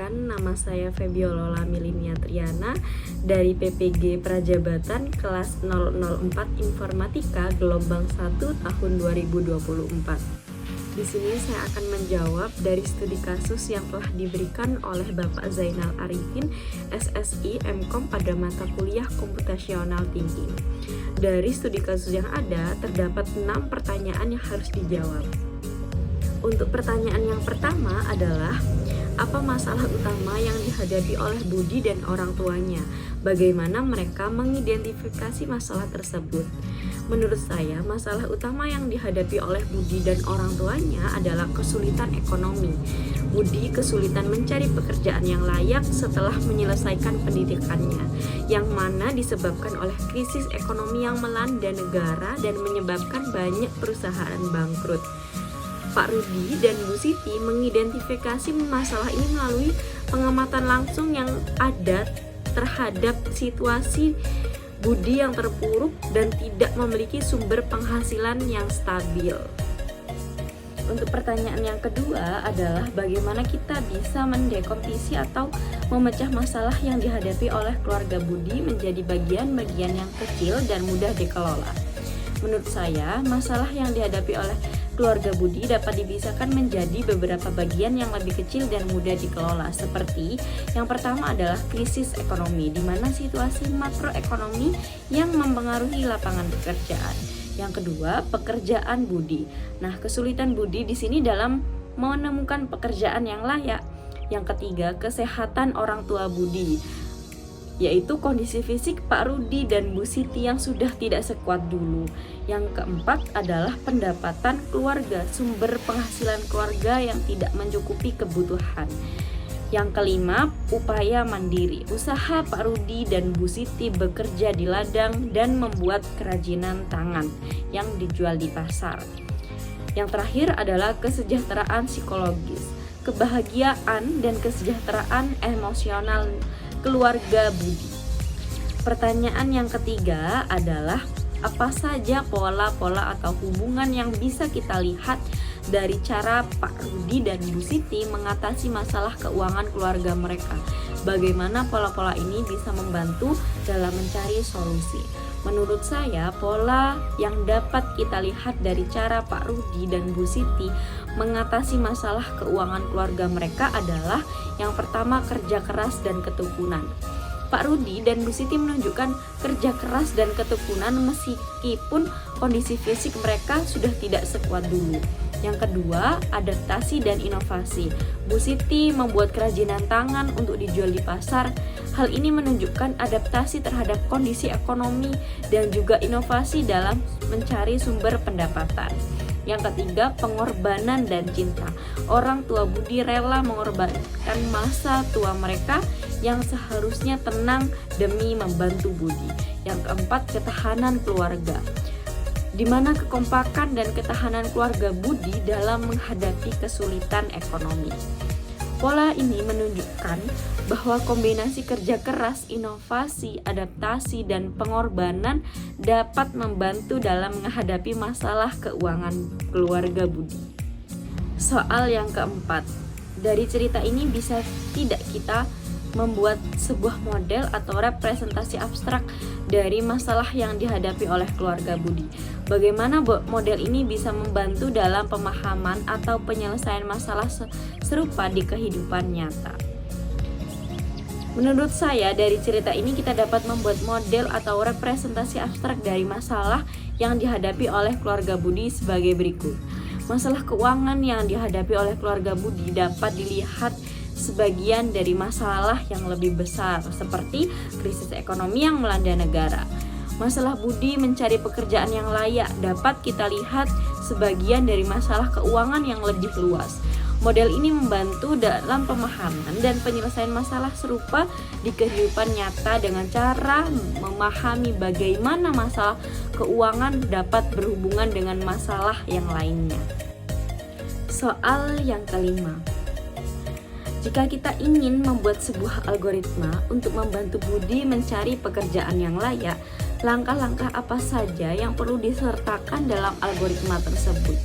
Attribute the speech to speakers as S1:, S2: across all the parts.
S1: Perkenalkan, nama saya Febiolola Milinia Triana dari PPG Prajabatan kelas 004 Informatika gelombang 1 tahun 2024. Di sini saya akan menjawab dari studi kasus yang telah diberikan oleh Bapak Zainal Arifin, SSI MKom pada mata kuliah Computational Thinking. Dari studi kasus yang ada, terdapat 6 pertanyaan yang harus dijawab. Untuk pertanyaan yang pertama adalah, apa masalah utama yang dihadapi oleh Budi dan orang tuanya? Bagaimana mereka mengidentifikasi masalah tersebut? Menurut saya, masalah utama yang dihadapi oleh Budi dan orang tuanya adalah kesulitan ekonomi. Budi kesulitan mencari pekerjaan yang layak setelah menyelesaikan pendidikannya, yang mana disebabkan oleh krisis ekonomi yang melanda negara dan menyebabkan banyak perusahaan bangkrut. Pak Rudi dan Bu Siti mengidentifikasi masalah ini melalui pengamatan langsung yang ada terhadap situasi Budi yang terpuruk dan tidak memiliki sumber penghasilan yang stabil. Untuk pertanyaan yang kedua adalah bagaimana kita bisa mendekomposisi atau memecah masalah yang dihadapi oleh keluarga Budi menjadi bagian-bagian yang kecil dan mudah dikelola. Menurut saya, masalah yang dihadapi oleh keluarga Budi dapat dipisahkan menjadi beberapa bagian yang lebih kecil dan mudah dikelola. Seperti yang pertama adalah krisis ekonomi, di mana situasi makroekonomi yang mempengaruhi lapangan pekerjaan. Yang kedua, pekerjaan Budi. Nah, kesulitan Budi di sini dalam menemukan pekerjaan yang layak. Yang ketiga, kesehatan orang tua Budi, yaitu kondisi fisik Pak Rudi dan Bu Siti yang sudah tidak sekuat dulu. Yang keempat adalah pendapatan keluarga, sumber penghasilan keluarga yang tidak mencukupi kebutuhan. Yang kelima, upaya mandiri, usaha Pak Rudi dan Bu Siti bekerja di ladang dan membuat kerajinan tangan yang dijual di pasar. Yang terakhir adalah kesejahteraan psikologis, kebahagiaan dan kesejahteraan emosional keluarga Budi. Pertanyaan yang ketiga adalah apa saja pola-pola atau hubungan yang bisa kita lihat dari cara Pak Rudi dan Bu Siti mengatasi masalah keuangan keluarga mereka. Bagaimana pola-pola ini bisa membantu dalam mencari solusi? Menurut saya, pola yang dapat kita lihat dari cara Pak Rudi dan Bu Siti mengatasi masalah keuangan keluarga mereka adalah yang pertama, kerja keras dan ketekunan. Pak Rudi dan Bu Siti menunjukkan kerja keras dan ketekunan meskipun kondisi fisik mereka sudah tidak sekuat dulu. Yang kedua, adaptasi dan inovasi. Bu Siti membuat kerajinan tangan untuk dijual di pasar. Hal ini menunjukkan adaptasi terhadap kondisi ekonomi dan juga inovasi dalam mencari sumber pendapatan. Yang ketiga, pengorbanan dan cinta. Orang tua Budi rela mengorbankan masa tua mereka yang seharusnya tenang demi membantu Budi. Yang keempat, ketahanan keluarga, di mana kekompakan dan ketahanan keluarga Budi dalam menghadapi kesulitan ekonomi. Pola ini menunjukkan bahwa kombinasi kerja keras, inovasi, adaptasi, dan pengorbanan dapat membantu dalam menghadapi masalah keuangan keluarga Budi. Soal yang keempat, dari cerita ini bisa tidak kita membuat sebuah model atau representasi abstrak dari masalah yang dihadapi oleh keluarga Budi. Bagaimana model ini bisa membantu dalam pemahaman atau penyelesaian masalah serupa di kehidupan nyata? Menurut saya, dari cerita ini kita dapat membuat model atau representasi abstrak dari masalah yang dihadapi oleh keluarga Budi sebagai berikut. Masalah keuangan yang dihadapi oleh keluarga Budi dapat dilihat sebagian dari masalah yang lebih besar, seperti krisis ekonomi yang melanda negara. Masalah Budi mencari pekerjaan yang layak dapat kita lihat sebagian dari masalah keuangan yang lebih luas. Model ini membantu dalam pemahaman dan penyelesaian masalah serupa di kehidupan nyata dengan cara memahami bagaimana masalah keuangan dapat berhubungan dengan masalah yang lainnya. Soal yang kelima, jika kita ingin membuat sebuah algoritma untuk membantu Budi mencari pekerjaan yang layak, langkah-langkah apa saja yang perlu disertakan dalam algoritma tersebut?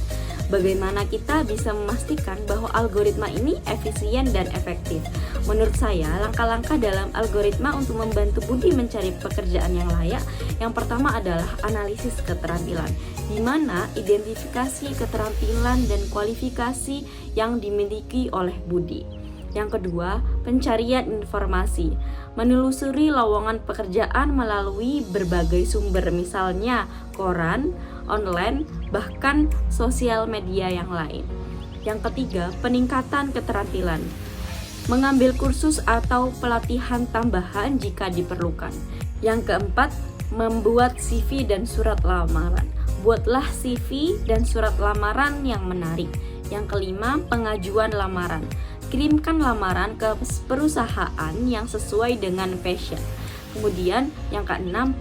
S1: Bagaimana kita bisa memastikan bahwa algoritma ini efisien dan efektif? Menurut saya, langkah-langkah dalam algoritma untuk membantu Budi mencari pekerjaan yang layak, yang pertama adalah analisis keterampilan, di mana identifikasi keterampilan dan kualifikasi yang dimiliki oleh Budi. Yang kedua, pencarian informasi, menelusuri lowongan pekerjaan melalui berbagai sumber, misalnya koran, online, bahkan sosial media yang lain. Yang ketiga, peningkatan keterampilan, mengambil kursus atau pelatihan tambahan jika diperlukan. Yang keempat, membuat CV dan surat lamaran. Buatlah CV dan surat lamaran yang menarik. Yang kelima, pengajuan lamaran. Kirimkan lamaran ke perusahaan yang sesuai dengan passion. Kemudian yang keenam,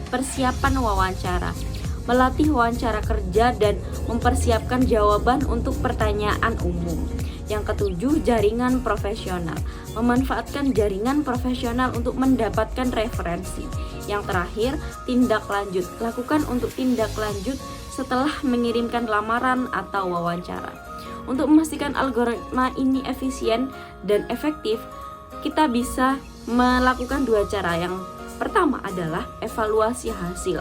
S1: persiapan wawancara. Melatih wawancara kerja dan mempersiapkan jawaban untuk pertanyaan umum. Yang ketujuh, jaringan profesional. Memanfaatkan jaringan profesional untuk mendapatkan referensi. Yang terakhir, tindak lanjut. Lakukan untuk tindak lanjut setelah mengirimkan lamaran atau wawancara. Untuk memastikan algoritma ini efisien dan efektif, kita bisa melakukan dua cara. Yang pertama adalah evaluasi hasil.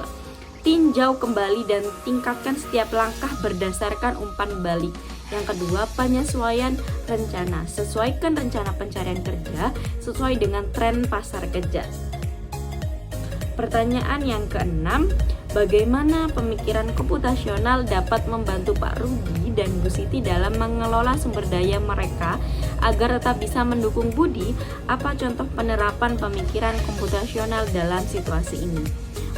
S1: Tinjau kembali dan tingkatkan setiap langkah berdasarkan umpan balik. Yang kedua, penyesuaian rencana. Sesuaikan rencana pencarian kerja sesuai dengan tren pasar kerja. Pertanyaan yang keenam, bagaimana pemikiran komputasional dapat membantu Pak Rudi dan Bu Siti dalam mengelola sumber daya mereka agar tetap bisa mendukung Budi? Apa contoh penerapan pemikiran komputasional dalam situasi ini?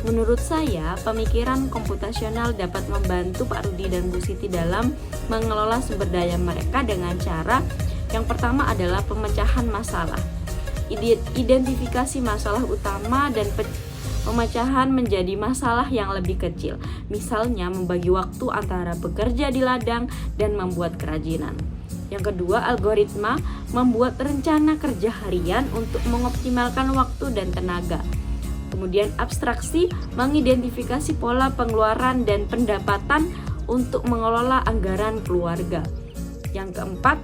S1: Menurut saya, pemikiran komputasional dapat membantu Pak Rudi dan Bu Siti dalam mengelola sumber daya mereka dengan cara yang pertama adalah pemecahan masalah. Identifikasi masalah utama dan pemecahan menjadi masalah yang lebih kecil. Misalnya membagi waktu antara bekerja di ladang dan membuat kerajinan. Yang kedua, algoritma membuat rencana kerja harian untuk mengoptimalkan waktu dan tenaga. Kemudian abstraksi, mengidentifikasi pola pengeluaran dan pendapatan untuk mengelola anggaran keluarga. Yang keempat,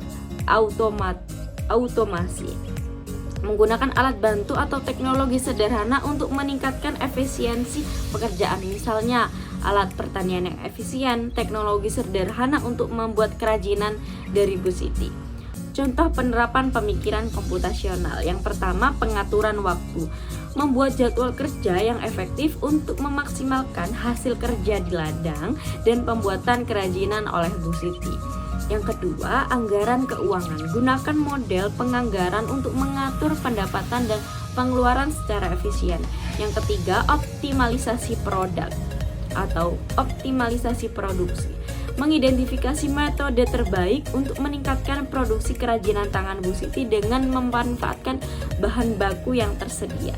S1: automasi, menggunakan alat bantu atau teknologi sederhana untuk meningkatkan efisiensi pekerjaan. Misalnya alat pertanian yang efisien, teknologi sederhana untuk membuat kerajinan dari Bu Siti. Contoh penerapan pemikiran komputasional. Yang pertama, pengaturan waktu. Membuat jadwal kerja yang efektif untuk memaksimalkan hasil kerja di ladang dan pembuatan kerajinan oleh Bu Siti. Yang kedua, anggaran keuangan. Gunakan model penganggaran untuk mengatur pendapatan dan pengeluaran secara efisien. Yang ketiga, optimalisasi produk atau optimalisasi produksi. Mengidentifikasi metode terbaik untuk meningkatkan produksi kerajinan tangan Bu Siti dengan memanfaatkan bahan baku yang tersedia.